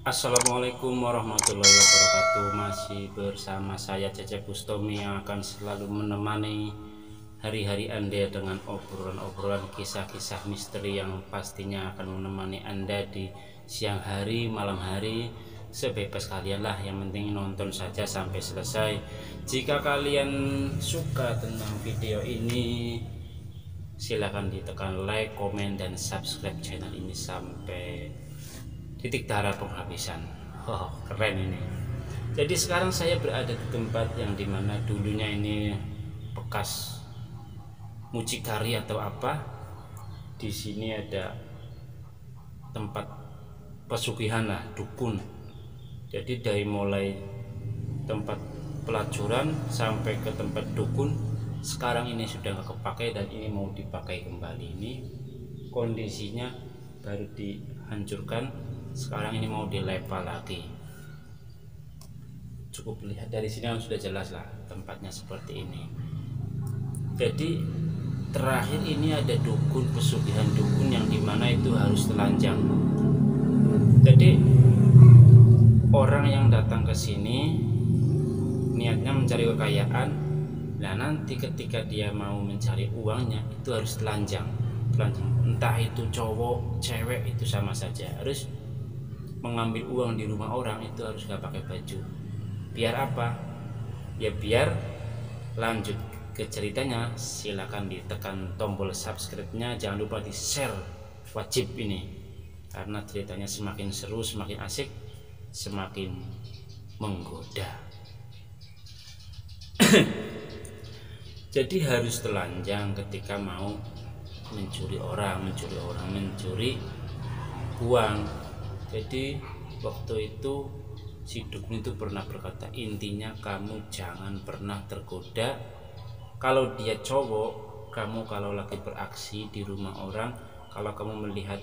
Assalamualaikum warahmatullahi wabarakatuh. Masih bersama saya Cecep Bustomi yang akan selalu menemani hari-hari Anda dengan obrolan-obrolan kisah-kisah misteri yang pastinya akan menemani Anda di siang hari, malam hari, sebebas kalian lah. Yang penting nonton saja sampai selesai. Jika kalian suka tentang video ini, silahkan ditekan like, komen, dan subscribe channel ini sampai titik darah penghabisan. Oh, keren ini. Jadi sekarang saya berada di tempat yang dimana dulunya ini bekas mucikari atau apa. Di sini ada tempat pesugihan lah, dukun. Jadi dari mulai tempat pelacuran sampai ke tempat dukun, sekarang ini sudah nggak kepakai dan ini mau dipakai kembali. Ini kondisinya baru dihancurkan, sekarang ini mau dilepa lagi. Cukup lihat dari sini kan sudah jelas lah tempatnya seperti ini. Jadi terakhir ini ada dukun, pesugihan dukun yang dimana itu harus telanjang. Jadi orang yang datang ke sini niatnya mencari kekayaan. Nah nanti ketika dia mau mencari uangnya itu harus telanjang. Entah itu cowok, cewek, itu sama saja. Harus mengambil uang di rumah orang itu harus gak pakai baju. Biar apa? Ya biar lanjut ke ceritanya. Silahkan ditekan tombol subscribe-nya, jangan lupa di share, wajib ini, karena ceritanya semakin seru, semakin asik, semakin menggoda. Jadi harus telanjang ketika mau mencuri uang. Jadi waktu itu si dukun itu pernah berkata, intinya kamu jangan pernah tergoda. Kalau dia cowok, kamu kalau lagi beraksi di rumah orang, kalau kamu melihat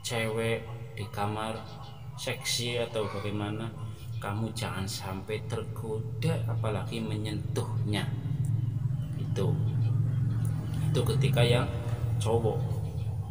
cewek di kamar seksi atau bagaimana, kamu jangan sampai tergoda apalagi menyentuhnya. Itu ketika yang cowok.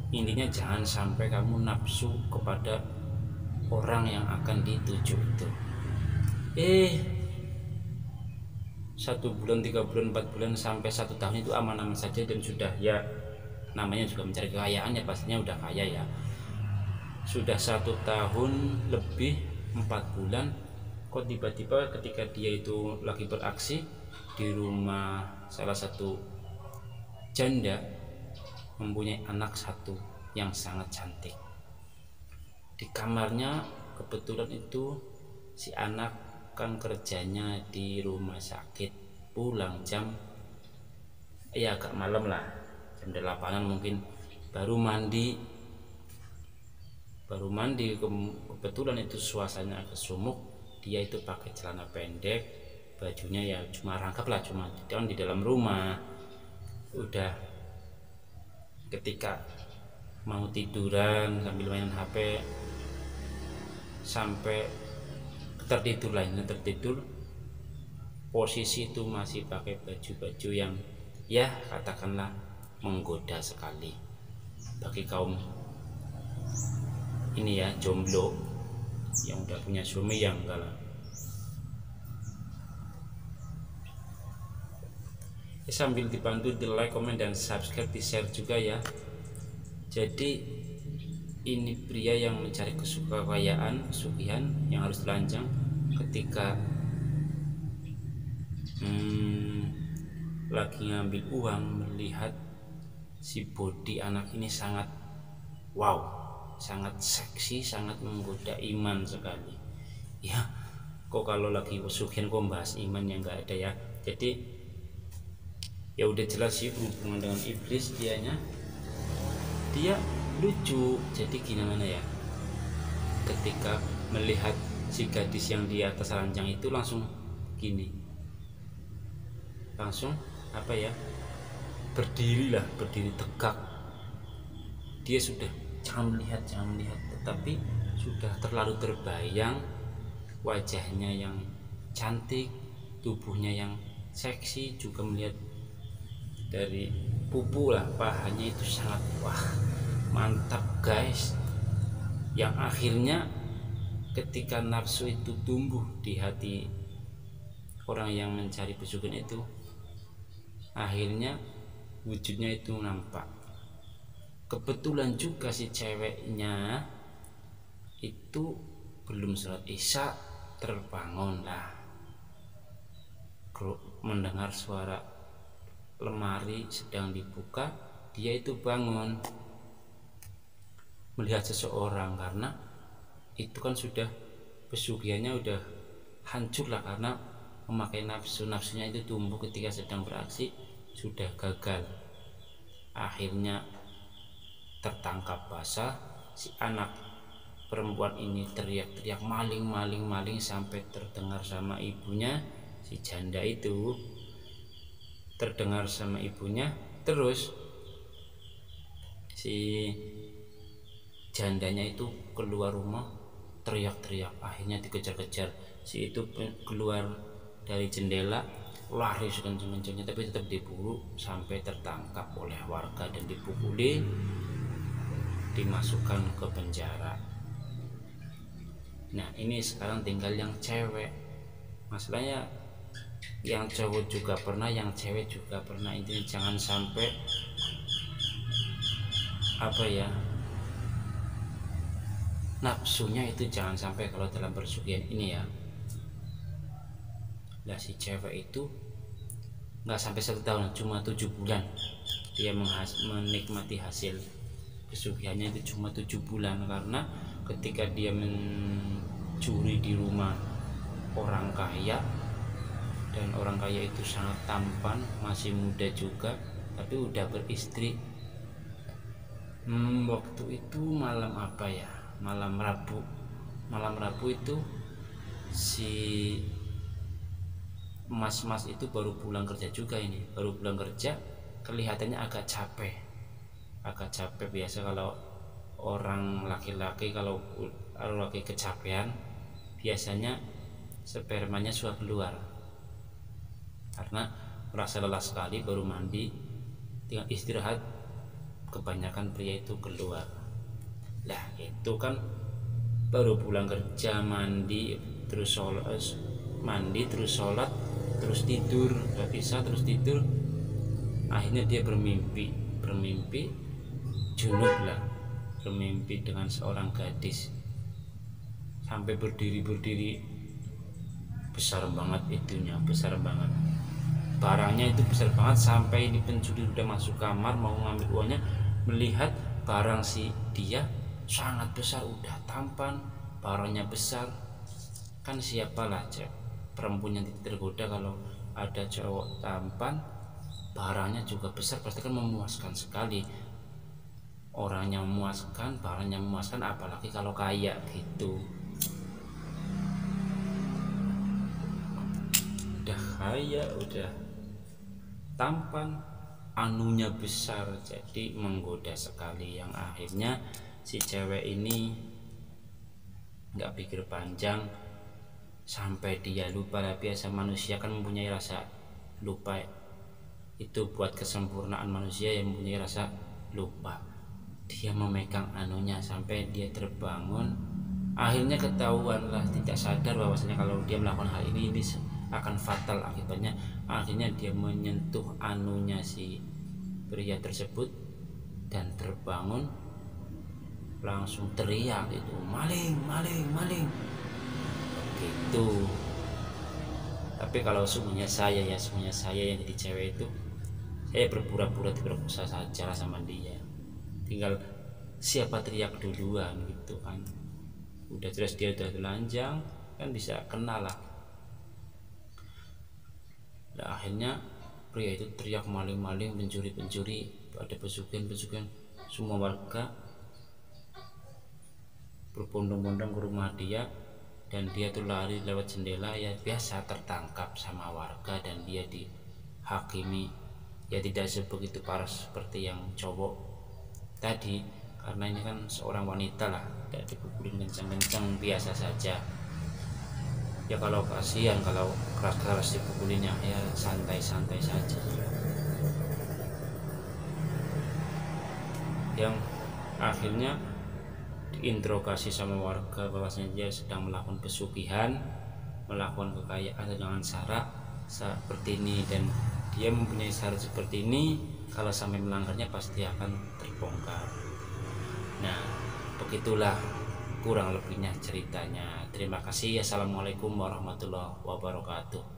Intinya jangan sampai kamu nafsu kepada orang yang akan dituju itu. 1 bulan, 3 bulan, 4 bulan sampai 1 tahun itu aman-aman saja dan sudah, ya namanya juga mencari kekayaan, ya pastinya udah kaya ya. Sudah 1 tahun lebih 4 bulan kok tiba-tiba ketika dia itu lagi beraksi di rumah salah satu janda, mempunyai anak 1 yang sangat cantik. Di kamarnya kebetulan itu si anak kan kerjanya di rumah sakit, pulang jam agak malam lah, jam 8-an mungkin, baru mandi. Kebetulan itu suasananya agak sumuk. Dia itu pakai celana pendek, bajunya ya cuma rangkap lah, cuma di dalam rumah. Udah ketika mau tiduran sambil main HP sampai tertidur, posisi itu masih pakai baju-baju yang ya katakanlah menggoda sekali bagi kaum ini ya, jomblo yang udah punya suami, yang enggak lah. Sambil dibantu di like, komen, dan subscribe, di share juga ya. Jadi ini pria yang mencari kekayaan, pesugihan yang harus telanjang. Ketika lagi ngambil uang, melihat si body anak ini sangat wow, sangat seksi, sangat menggoda iman sekali. Ya kok kalau lagi pesugihan kok bahas iman, yang enggak ada ya. Jadi ya udah jelas sih berhubungan dengan iblis. Dia lucu. Jadi gimana ya, ketika melihat si gadis yang di atas ranjang itu langsung gini, langsung apa ya, berdiri tegak. Dia sudah jangan melihat, tetapi sudah terlalu terbayang wajahnya yang cantik, tubuhnya yang seksi, juga melihat dari pupu lah, pahanya itu sangat wah mantap guys. Yang akhirnya ketika nafsu itu tumbuh di hati orang yang mencari pesugihan itu, akhirnya wujudnya itu nampak. Kebetulan juga si ceweknya itu belum sholat isya, terbangun lah, mendengar suara lemari sedang dibuka. Dia itu bangun melihat seseorang, karena itu kan sudah pesugihannya udah hancur lah, karena memakai nafsunya itu tumbuh ketika sedang beraksi, sudah gagal. Akhirnya tertangkap basah. Si anak perempuan ini teriak-teriak maling, maling, maling, sampai terdengar sama ibunya. Si janda itu terdengar sama ibunya. Terus si jandanya itu keluar rumah teriak-teriak, akhirnya dikejar-kejar. Si itu keluar dari jendela, lari sekencang-kencangnya, tapi tetap diburu sampai tertangkap oleh warga dan dipukuli, dimasukkan ke penjara. Nah, ini sekarang tinggal yang cewek. Masalahnya yang cowok juga pernah, yang cewek juga pernah. Intinya jangan sampai nafsunya itu jangan sampai kalau dalam persugihan ini ya. Nah, si cewek itu nggak sampai 1 tahun, cuma 7 bulan dia menikmati hasil pesugihannya itu, cuma 7 bulan. Karena ketika dia mencuri di rumah orang kaya, dan orang kaya itu sangat tampan, masih muda juga, tapi udah beristri. Waktu itu malam Rabu itu si mas itu baru pulang kerja juga. Ini baru pulang kerja, kelihatannya agak capek. Biasa kalau orang laki-laki, kalau laki kecapean, biasanya spermanya suka keluar karena merasa lelah sekali, baru mandi, tinggal istirahat. Kebanyakan pria itu keluar. Lah, itu kan baru pulang kerja, mandi terus sholat, terus tidur, gak bisa terus tidur. Akhirnya dia bermimpi junub lah, bermimpi dengan seorang gadis, sampai berdiri besar banget barangnya itu besar banget, sampai ini pencuri udah masuk kamar mau ngambil uangnya, melihat barang si dia sangat besar, udah tampan, barangnya besar. Kan siapalah perempuan yang tergoda kalau ada cowok tampan, barangnya juga besar, pasti kan memuaskan sekali. Orangnya memuaskan, barangnya memuaskan, apalagi kalau kaya gitu. Udah kaya, udah tampan, anunya besar, jadi menggoda sekali. Yang akhirnya si cewek ini nggak pikir panjang, sampai dia lupa. Biasa manusia kan mempunyai rasa lupa, itu buat kesempurnaan manusia yang mempunyai rasa lupa. Dia memegang anunya sampai dia terbangun. Akhirnya ketahuan lah, tidak sadar bahwasanya kalau dia melakukan hal ini akan fatal akibatnya. Akhirnya dia menyentuh anunya si pria tersebut dan terbangun, langsung teriak itu, maling gitu. Tapi kalau semuanya saya yang jadi cewek itu, saya berpura-pura diperkosa saja sama dia, tinggal siapa teriak duluan gitu kan. Udah jelas dia udah telanjang kan, bisa kenal lah. Nah, akhirnya pria itu teriak maling, pencuri, ada pesugihan. Semua warga berbondong-bondong ke rumah dia, dan dia tuh lari lewat jendela. Ya biasa tertangkap sama warga dan dia dihakimi. Ya tidak sebegitu parah seperti yang cowok tadi, karena ini kan seorang wanita lah, tidak dipukulin kencang-kencang, biasa saja. Ya kalau kasihan, kalau keras-keras dipukulinya, ya santai-santai saja. Yang akhirnya diinterogasi sama warga bahwasanya dia sedang melakukan pesugihan, melakukan kekayaan dengan syarat seperti ini, dan dia mempunyai syarat seperti ini, kalau sampai melanggarnya pasti akan terbongkar. Nah, begitulah kurang lebihnya ceritanya. Terima kasih. Assalamualaikum warahmatullahi wabarakatuh.